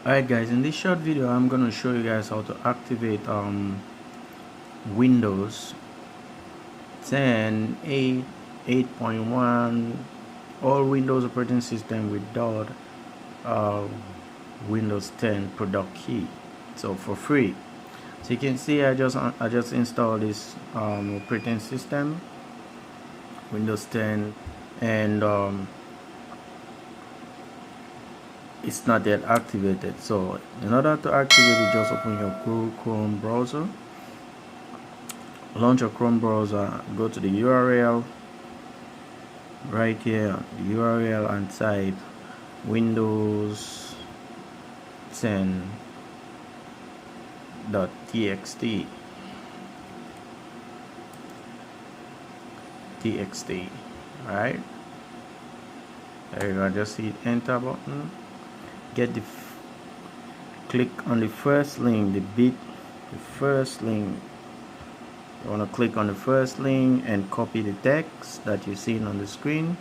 Alright guys, in this short video I'm gonna show you guys how to activate Windows 10, 8, 8.1, all Windows operating system without uh, Windows 10 product key, so for free. So you can see I just installed this operating system, Windows 10, and it's not yet activated. So in order to activate it, just open your Chrome browser, launch your Chrome browser, go to the URL right here, the URL, and type Windows 10.txt. Alright, there you go. Just hit enter button, click on the first link, the first link. You want to click on the first link and copy the text that you're seeing on the screen.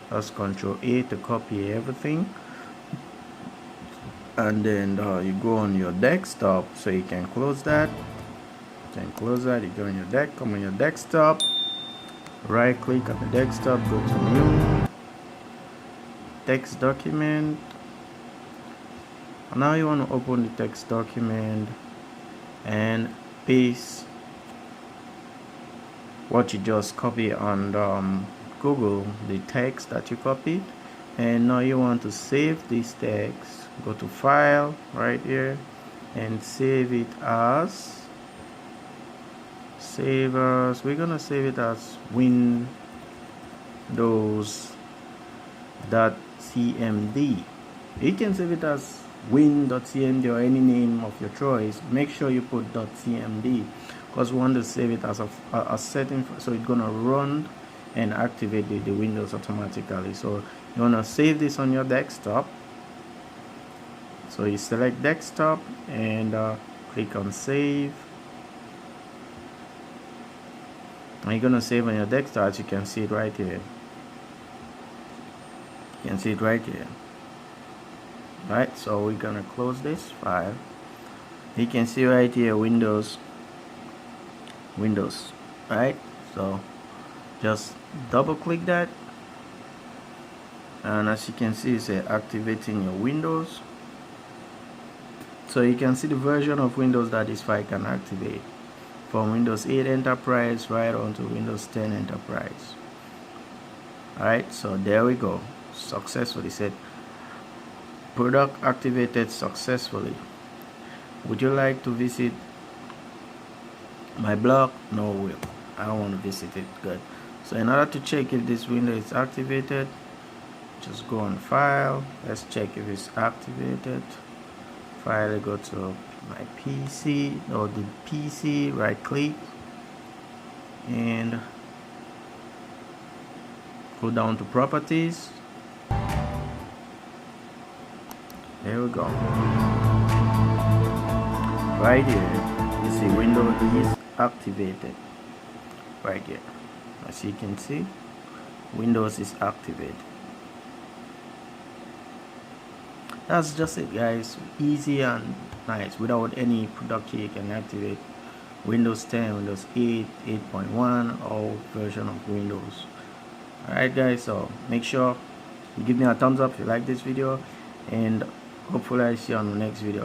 Press Ctrl A to copy everything, and then you go on your desktop, so you can close that. You go on your come on your desktop, right click on the desktop, go to new text document. Now you want to open the text document and paste what you just copied on Google, the text that you copied. And now you want to save this text. Go to file right here and save it as we're gonna save it as Windows.cmd. You can save it as win.cmd or any name of your choice. Make sure you put .cmd because we want to save it as a setting, so it's gonna run and activate the Windows automatically. So you want to save this on your desktop, so you select desktop and click on save, and you're gonna save on your desktop. As you can see it right here, right? So we're gonna close this file. You can see right here Windows, right? So just double click that, and as you can see, it's activating your Windows. So you can see the version of Windows that this file can activate, from Windows 8 Enterprise right on to Windows 10 Enterprise. Alright, so there we go, successfully said product activated successfully. Would you like to visit my blog? No, I don't want to visit it. Good. So in order to check if this window is activated, just go on file. Let's check if it's activated. File, go to my PC or the PC, right click and go down to properties. There we go. Right here you see Windows is activated right here. As you can see, Windows is activated. That's just it, guys. Easy and nice. Without any product key, you can activate Windows 10, Windows 8, 8.1, all version of Windows. Alright guys, so make sure you give me a thumbs up if you like this video, and hopefully I see you on the next video.